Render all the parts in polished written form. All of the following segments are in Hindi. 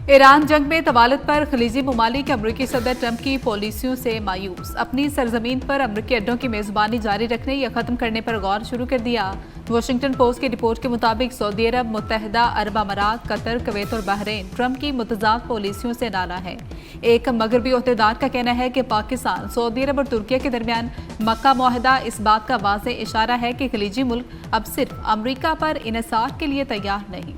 ईरान जंग में तवालत पर खलीजी ममालिक अमरीकी सदर ट्रंप की पॉलिसियों से मायूस। अपनी सरजमीन पर अमरीकी अड्डों की मेजबानी जारी रखने या खत्म करने पर गौर शुरू कर दिया। वाशिंगटन पोस्ट की रिपोर्ट के मुताबिक सऊदी अरब, मुत्तहदा अरब अमारात, कतर, कुवैत और बहरीन ट्रंप की मुतजाद पॉलिसियों से नाराज है। एक मगरबी ओहदेदार का कहना है कि पाकिस्तान, सऊदी अरब और तुर्की के दरमियान मक्का मुआहदा इस बात का वाज़ेह इशारा है कि खलीजी मुल्क अब सिर्फ अमरीका पर इन्हिसार के लिए तैयार नहीं।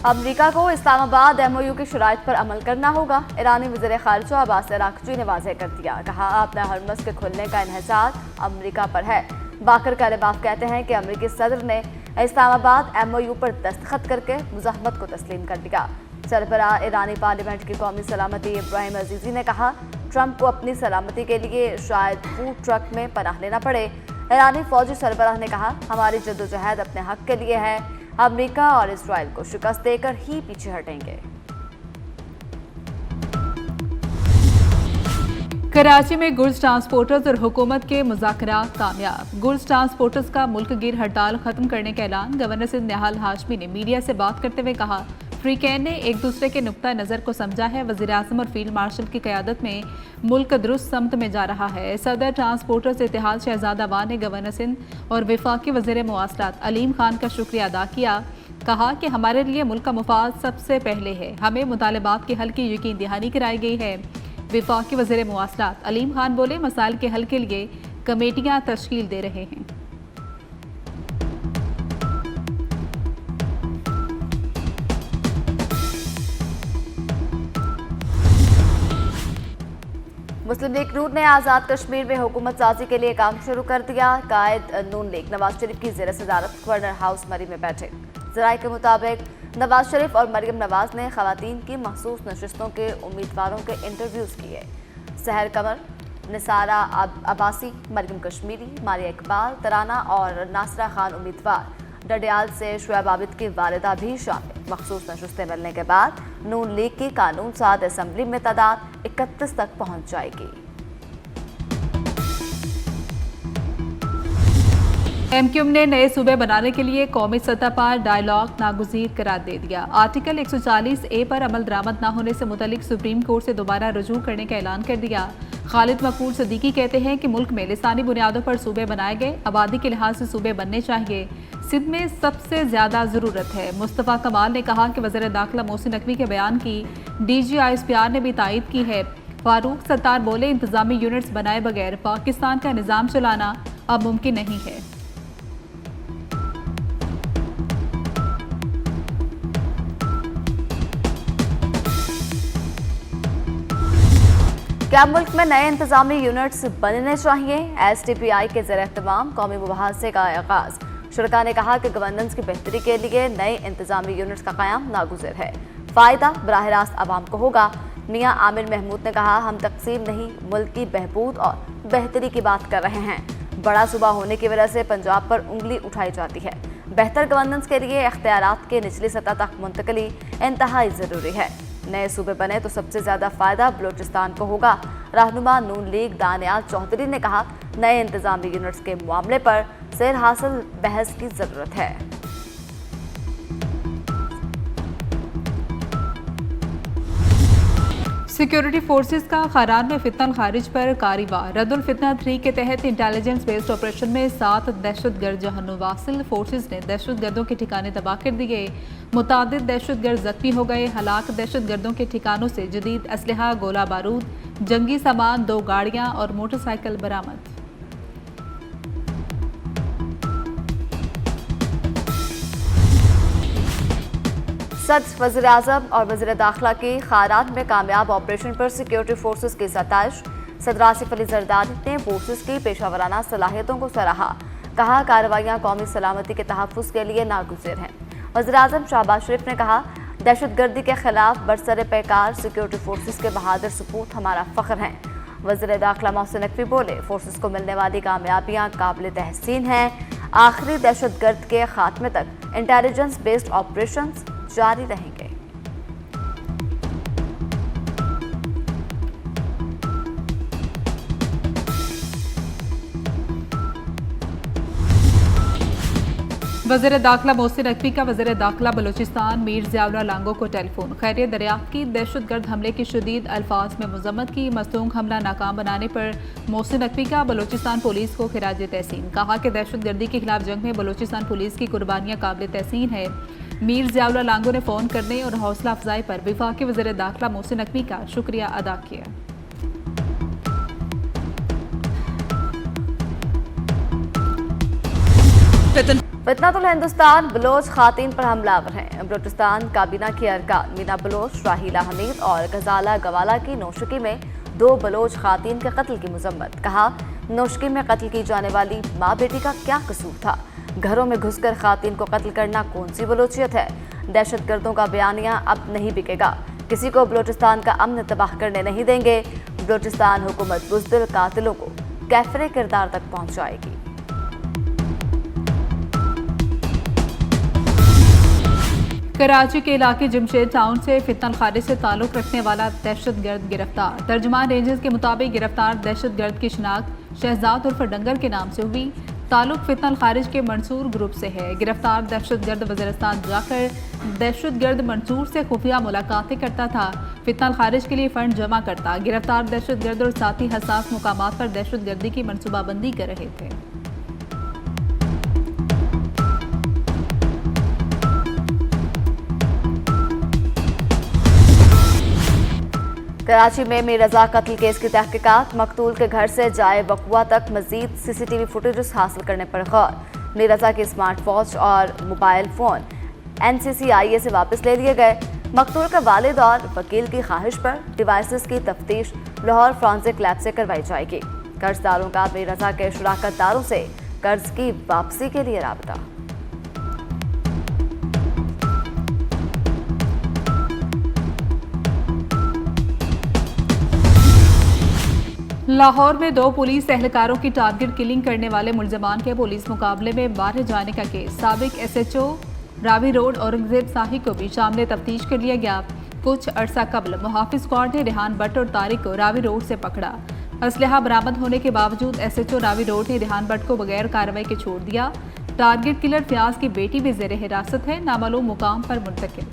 अमरीका को इस्लामाबाद MOU की शराइत पर अमल करना होगा। ईरानी वज़ीर ख़ारिजा अब्बास अराग़ची ने वाज़ेह कर दिया। कहा, अपना हरमज़ के खुलने का इन्हिसार अमरीका पर है। बाकर कालिबाफ कहते हैं कि अमरीकी सदर ने इस्लामाबाद MOU पर दस्तखत करके मुज़ाहमत को तस्लीम कर दिया। सरबराह ईरानी पार्लियामेंट की कौमी सलामती इब्राहिम अजीज़ी ने कहा, ट्रंप को अपनी सलामती के लिए शायद फूड ट्रक में पनाह लेना पड़े। ईरानी फौजी सरबराह ने कहा, हमारी जद्दोजहद अपने हक के लिए है। अमेरिका और इजराइल को शिकस्त देकर ही पीछे हटेंगे। कराची में गुड्स ट्रांसपोर्टर्स और हुकूमत के मुज़ाकरात कामयाब। गुड्स ट्रांसपोर्टर्स का मुल्क गिर हड़ताल खत्म करने का ऐलान। गवर्नर सिंध निहाल हाशमी ने मीडिया से बात करते हुए कहा, फ्रीकैन ने एक दूसरे के नुक्ता नज़र को समझा है। वज़ीर आज़म और फील्ड मार्शल की क़यादत में मुल्क दुरुस्त समत में जा रहा है। सदर ट्रांसपोर्टर्स इत्तेहाद शहजादा वान ने गवर्नर सिंध और वफाकी वज़ीर मवासलात अलीम खान का शुक्रिया अदा किया। कहा कि हमारे लिए मुल्क का मुफाद सबसे पहले है। हमें मुतालबात के हल की यकीन दहानी कराई गई है। वफाकी वज़ीर मवासलात अलीम खान बोले, मसाइल के हल के लिए कमेटियाँ तश्कील दे रहे हैं। मुस्लिम लीग नून ने आज़ाद कश्मीर में हुकूमत साजी के लिए काम शुरू कर दिया। कायद नून लीग नवाज शरीफ की ज़ेर सदारत गवर्नर हाउस मरी में बैठे। ज़राए के मुताबिक नवाज शरीफ और मरियम नवाज ने ख़वातीन की मखसूस नशिस्तों के उम्मीदवारों के इंटरव्यूज़ किए। सहर कमर, निसारा अब्बासी, मरियम कश्मीरी, मारिया इकबाल, तराना और नासरा खान उम्मीदवार। डडियाल से शुएब आबिद की वालिदा भी शामिल। मखसूस नशिस्तें मिलने के बाद नून लीग की कानून साज असम्बली में तादाद 31 तक पहुंच जाएगी। MQM ने नए सूबे बनाने के लिए कौमी सतह पर डायलॉग नागुज़ीर करार दे दिया। आर्टिकल 140A पर अमल दरामद न होने से मुतल्लिक सुप्रीम कोर्ट से दोबारा रुजू करने का ऐलान कर दिया। खालिद मकबूल सदीकी कहते हैं कि मुल्क में लिसानी बुनियादों पर सूबे बनाए गए, आबादी के लिहाज से सूबे बनने चाहिए। सिंध में सबसे ज्यादा जरूरत है। मुस्तफ़ा कमाल ने कहा कि वज़ीर दाखिला मोहसिन नकवी के बयान की DG ISPR ने भी तायद की है। फारूक सत्तार बोले, इंतजामी यूनिट्स बनाए बगैर पाकिस्तान का निज़ाम चलाना अब मुमकिन नहीं है। क्या मुल्क में नए इंतजामी यूनिट्स बनने चाहिए? STPI के ज़ेर एहतमाम कौमी मुबाहसे का आगाज़। शुरका ने कहा कि गवर्नेंस की बेहतरी के लिए नए इंतजामी यूनिट्स का क़याम नागुज़िर है। फ़ायदा बराह रास्त आवाम को होगा। मियाँ आमिर महमूद ने कहा, हम तकसीम नहीं, मुल्क की बहबूद और बेहतरी की बात कर रहे हैं। बड़ा सूबा होने की वजह से पंजाब पर उंगली उठाई जाती है। बेहतर गवर्नेंस के लिए इख्तियारात के निचली सतह तक मुंतकली इंतहाई ज़रूरी है। नए सूबे बने तो सबसे ज़्यादा फ़ायदा बलूचिस्तान को होगा। रहनुमा नून लीग दानियाल चौधरी ने कहा, नए इंतजामी यूनिट्स के मामले पर सेर हासिल बहस की ज़रूरत है। सिक्योरिटी फोर्सेस का खरान में फितन खारिज पर कार्रवाई। रद्दुल फितना 3 के तहत इंटेलिजेंस बेस्ड ऑपरेशन में 7 दहशतगर्द जहन्नुम वासिल। फोर्सेस ने दहशतगर्दों के ठिकाने तबाह कर दिए। मुतादिद दहशतगर्द जख्मी हो गए। हलाक दहशतगर्दों के ठिकानों से जदीद असलहा, गोला बारूद, जंगी सामान, 2 गाड़ियां और मोटरसाइकिल बरामद। सदर, वज़ीर आज़म और वज़ीर दाखिला की खारान में कामयाब ऑपरेशन पर सिक्योरिटी फोर्सेस की सताइश। सदर आसिफ अली जरदारी ने फोर्सेस की पेशावराना सलाहियतों को सराहा। कहा, कार्रवाइयाँ कौमी सलामती के तहफ़्फ़ुज़ के लिए नागुज़िर हैं। वज़ीर आज़म शहबाज शरीफ ने कहा, दहशतगर्दी के खिलाफ बरसर पैकार सिक्योरिटी फोर्सेस के बहादुर सपूत हमारा फ़ख्र हैं। वज़ीर दाखिला मोहसिन नकवी बोले, फोर्सेस को मिलने वाली कामयाबियाँ काबिल तहसीन हैं। आखिरी दहशतगर्द के खात्मे तक इंटेलिजेंस बेस्ड ऑपरेशन जारी रहेंगे। वज़ीर दाखिला मोहसिन नकवी का वज़ीर दाखिला बलूचिस्तान मीर ज़ियाउल्लाह लांगो को टेलीफोन। खैरियत दरियाफ्त की। दहशतगर्द हमले की शदीद अल्फाज में मजम्मत की। मसलूक हमला नाकाम बनाने पर मोहसिन नकवी का बलूचिस्तान पुलिस को खिराज तहसीन। कहा कि दहशतगर्दी के खिलाफ जंग में बलूचिस्तान पुलिस की कुर्बानियाँ काबिल तहसीन है। मीर ज़ियाउल्लाह लांगो ने फ़ोन करने और हौसला अफजाई पर वफाकी वज़ीर दाखिला मोहसिन नकवी का शुक्रिया अदा किया। फितनतुल हिंदुस्तान बलोच खातीन पर हमलावर हैं। बलूचिस्तान काबीना के अरकान मीना बलोच, राहीला हमीद और गजाला गवाला की नौशकी में 2 बलोच खातीन के कत्ल की मजम्मत। कहा, नौशकी में कत्ल की जाने वाली माँ बेटी का क्या कसूर था? घरों में घुसकर खातीन को कत्ल करना कौन सी बलोचियत है? दहशतगर्दों का बयानिया अब नहीं बिकेगा। किसी को बलूचिस्तान का अमन तबाह करने नहीं देंगे। बलूचिस्तान हुकूमत बुज़दिल कातिलों को कैफरे किरदार तक पहुँचाएगी। कराची के इलाके जमशेद टाउन से फितनल खारिज से ताल्लुक रखने वाला दहशतगर्द गिरफ्तार। तर्जुमान रेंजर्स के मुताबिक गिरफ्तार दहशतगर्द की शिनाख्त शहजाद उर्फ डंगर के नाम से हुई। ताल्लुक फितनल खारिज के मंसूर ग्रुप से है। गिरफ्तार दहशतगर्द वज़ीरिस्तान जाकर दहशतगर्द मंसूर से खुफिया मुलाकातें करता था। फितनल खारिज के लिए फंड जमा करता। गिरफ्तार दहशतगर्द और साथी हसास मुकामात पर दहशतगर्दी की मनसूबाबंदी कर रहे थे। कराची में मीर रजा कत्ल केस की तहकीकात। मकतूल के घर से जाए वकुआ तक मजीद CCTV फुटेजेस हासिल करने पर गौर। मीर रजा के स्मार्ट वॉच और मोबाइल फ़ोन NCCIA से वापस ले लिए गए। मकतूल के वालिद और वकील की ख्वाहिश पर डिवाइसेस की तफ्तीश लाहौर फॉरेंसिक लैब से करवाई जाएगी। कर्जदारों का मीर रजा के शुराकतदारों से कर्ज की वापसी के लिए राबता। लाहौर में 2 पुलिस एहलकारों की टारगेट किलिंग करने वाले मुलजमान के पुलिस मुकाबले में बाहर जाने का केस। साबिक SHO रावी रोड औरंगजेब शाही को भी शामिल तफ्तीश कर लिया गया। कुछ अरसा कबल मुहाफिज स्क्वाड ने रेहान भट्ट और तारिक को रावी रोड से पकड़ा। असलहा बरामद होने के बावजूद SHO रावी रोड ने रेहान भट्ट को बगैर कार्रवाई के छोड़ दिया। टारगेट किलर फयाज की बेटी भी जेर हिरासत है। नामालूम मुकाम पर मुंतकिल।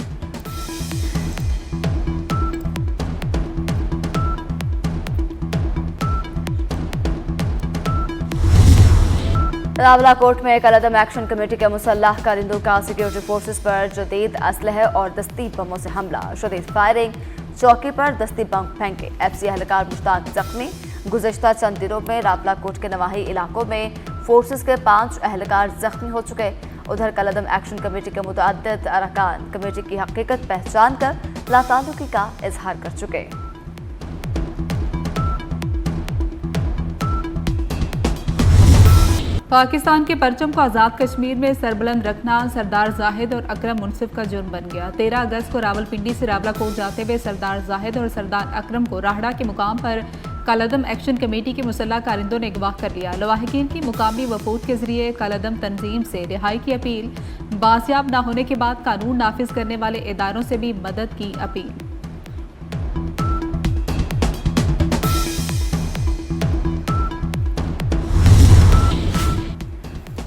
रावलाकोट में कलअदम एक्शन कमेटी के मुसल्लह कारिंदों का सिक्योरिटी फोर्सेस पर जदीद असलहे और दस्ती बमों से हमला। शदीद फायरिंग, चौकी पर दस्ती बम फेंके। FC एहलकार मुश्ताक जख्मी। गुज़श्ता चंद दिनों में रावलाकोट के नवाही इलाकों में फोर्सेस के 5 एहलकार जख्मी हो चुके। उधर कलअदम एक्शन कमेटी के मुतअद्दिद अरकान कमेटी की हकीकत पहचान कर लाताल्लुकी का इजहार कर चुके। पाकिस्तान के परचम को आज़ाद कश्मीर में सरबुलंद रखना सरदार जाहिद और अकरम मुनसिफ का जुर्म बन गया। 13 अगस्त को रावलपिंडी से रावलाकोट जाते हुए सरदार जाहिद और सरदार अकरम को राहड़ा के मुकाम पर कलअदम एक्शन कमेटी के मुसल्लह कारिंदों ने अगवा कर लिया। लवाहिकीन की मुकामी वफूद के जरिए कलअदम तंजीम से रिहाई की अपील। बाजियाब न होने के बाद कानून नाफिज करने वाले इदारों से भी मदद की अपील।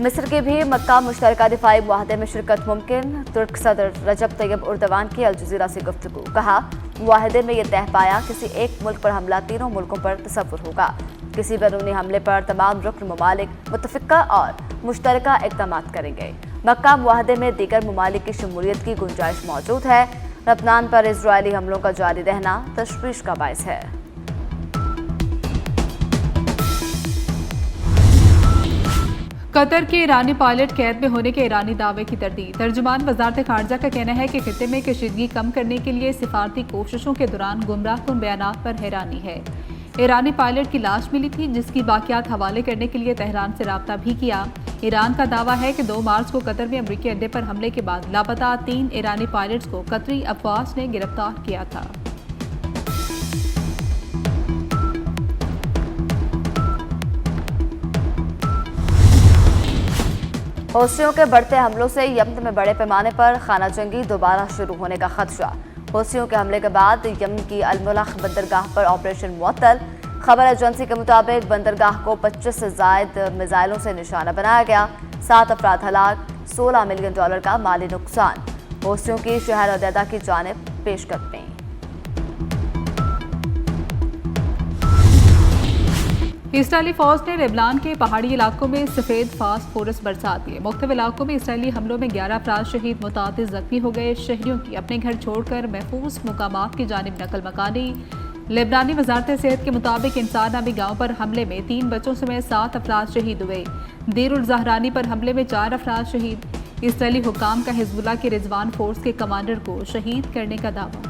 मिस्र के भी मक्का मुश्तरका दिफाई मुआहदे में शिरकत मुमकिन। तुर्क सदर रजब तैयब उर्दवान की अल जज़ीरा से गुफ्तगू। कहा, मुआहदे में यह तय पाया किसी एक मुल्क पर हमला तीनों मुल्कों पर तसव्वुर होगा। किसी बैरूनी हमले पर तमाम रुकन ममालिक मुत्तफ़िक़ा और मुश्तरका इक़दाम करेंगे। मक्का मुआहदे में दीगर ममालिक की शमूलियत की गुंजाइश मौजूद है। लबनान पर इजरायली हमलों का जारी रहना तशवीश का बायस है। कतर के ईरानी पायलट कैद में होने के ईरानी दावे की तरदीद। तर्जुमान वजारत खारजा का कहना है कि खित्ते में कशीदगी कम करने के लिए सिफारती कोशिशों के दौरान गुमराहकुन बयानात पर हैरानी है। ईरानी पायलट की लाश मिली थी जिसकी बाकियात हवाले करने के लिए तेहरान से राब्ता भी किया। ईरान का दावा है कि 2 मार्च को कतर में अमरीकी अड्डे पर हमले के बाद लापता 3 ईरानी पायलट्स को कतरी अफवाज ने गिरफ्तार किया था। हौसियों के बढ़ते हमलों से यमन में बड़े पैमाने पर खाना जंगी दोबारा शुरू होने का खदशा। हौसियों के हमले के बाद यमन की अलमुलख बंदरगाह पर ऑपरेशन मुअत्तल। खबर एजेंसी के मुताबिक बंदरगाह को 25 से ज्यादा मिसाइलों से निशाना बनाया गया। 7 अफराद हलाक, $16 मिलियन का माली नुकसान। होस्टियों की शहर अदैदा की जानिब पेशकदमी। इसराइली फौज ने लेबनान के पहाड़ी इलाकों में सफेद फास्फोरस बरसा दिए। मुख्तलिफ इलाकों में इसराइली हमलों में 11 अफराद शहीद, मुतादिद जख्मी हो गए। शहरियों की अपने घर छोड़कर महफूज मुकामात की जानिब नकल मकानी। लेबनानी वजारत सेहत के मुताबिक इंसार नामी गांव पर हमले में 3 बच्चों समेत 7 अफराद शहीद हुए। देर उल ज़हरानी पर हमले में 4 अफराद शहीद। इसराइली हुकाम का हिजबुल्लाह के रिजवान फोर्स के कमांडर को शहीद करने का दावा।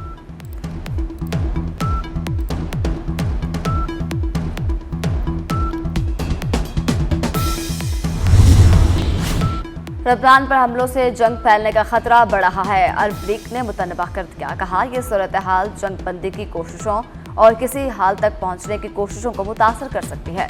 लेबनान पर हमलों से जंग फैलने का खतरा बढ़ रहा है। अरब लीग ने मुतनबा कर दिया, कहा यह सूरत हाल जंग बंदी की कोशिशों और किसी हाल तक पहुंचने की कोशिशों को मुतासर कर सकती है।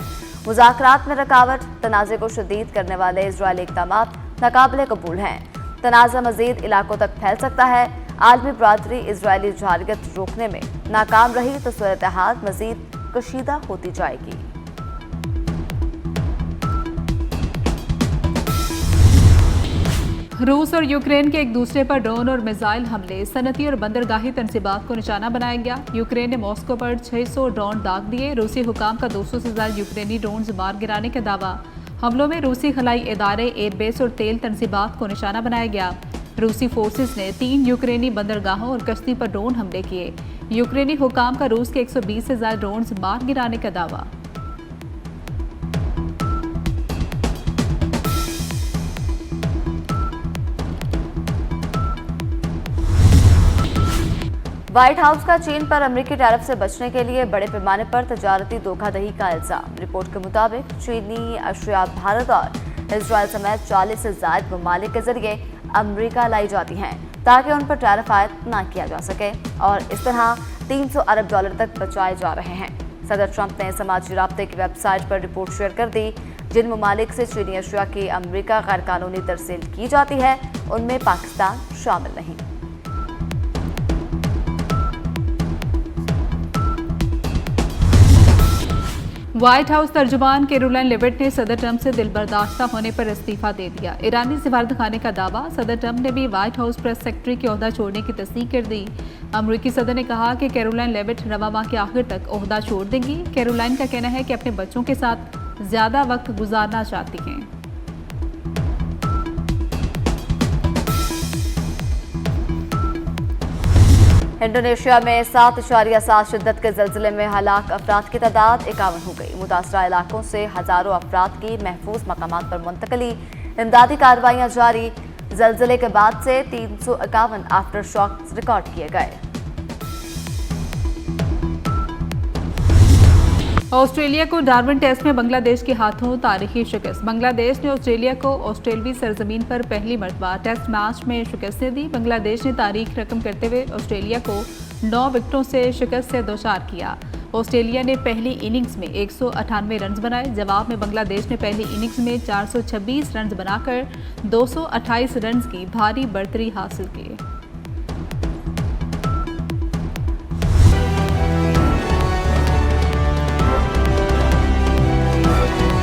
मुज़ाकरात में रुकावट, तनाज़े को शदीद करने वाले इजरायली इक़दाम नाकाबिले कबूल हैं। तनाज़ा मज़ीद इलाकों तक फैल सकता है। आलमी बरादरी इजरायली जारगत रोकने में नाकाम रही तो सूरत हाल मज़ीद कशीदा होती जाएगी। रूस और यूक्रेन के एक दूसरे पर ड्रोन और मिसाइल हमले, सनती और बंदरगाही तनसीबात को निशाना बनाया गया। यूक्रेन ने मॉस्को पर 600 ड्रोन दाग दिए। रूसी हुकाम का 200 से ज्यादा यूक्रेनी ड्रोन मार गिराने का दावा। हमलों में रूसी खलाई इदारे, एयरबेस और तेल तनसीबात को निशाना बनाया गया। रूसी फोर्सेस ने 3 यूक्रेनी बंदरगाहों और कश्ती पर ड्रोन हमले किए। यूक्रेनी हुकाम का रूस के 120 से ज्यादा ड्रोन मार गिराने का दावा। व्हाइट हाउस का चीन पर अमेरिकी टैरिफ से बचने के लिए बड़े पैमाने पर तजारती धोखाधड़ी का इल्जाम। रिपोर्ट के मुताबिक चीनी अशिया भारत और इजराइल समेत 40 से ज्यादा ममालिक के जरिए अमेरिका लाई जाती हैं ताकि उन पर टैरिफ आयद न किया जा सके और इस तरह $300 अरब तक बचाए जा रहे हैं। सदर ट्रंप ने समाजी राब्ते की वेबसाइट पर रिपोर्ट शेयर कर दी। जिन ममालिक से चीनी अशिया की अमेरिका गैर कानूनी तरसील की जाती है उनमें पाकिस्तान शामिल नहीं। व्हाइट हाउस तर्जुमान कैरोलाइन लेविट ने सदर ट्रंप से दिलबर्दाश्ता होने पर इस्तीफा दे दिया। ईरानी सफारत खाने का दावा। सदर ट्रंप ने भी व्हाइट हाउस प्रेस सेक्रेटरी के ओहदा छोड़ने की तस्दीक कर दी। अमरीकी सदर ने कहा कि कैरोलाइन लेविट रवा माह के आखिर तक ओहदा छोड़ देंगी। कैरोलाइन का कहना है कि अपने बच्चों के साथ ज्यादा वक्त गुजारना चाहती हैं। इंडोनेशिया में 7.7 शिद्दत के ज़लज़ले में हलाक अफराद की तादाद 51 हो गई। मुतासरा इलाकों से हज़ारों अफराद की महफूज मकामात पर मुंतकली, इमदादी कार्रवाइयाँ जारी। ज़लज़ले के बाद से 351 आफ्टर शॉक्स रिकॉर्ड किए गए। ऑस्ट्रेलिया को डार्विन टेस्ट में बांग्लादेश के हाथों तारीखी शिकस्त। बांग्लादेश ने ऑस्ट्रेलिया को ऑस्ट्रेलवी सरजमीन पर पहली मरतबा टेस्ट मैच में शिकस्त दी। बांग्लादेश ने तारीख रकम करते हुए ऑस्ट्रेलिया को 9 विकेटों से शिकस्त से दोचार किया। ऑस्ट्रेलिया ने पहली इनिंग्स में 198 रन बनाए। जवाब में बांग्लादेश ने पहली इनिंग्स में 426 रन बनाकर 228 रन की भारी बढ़तरी हासिल की।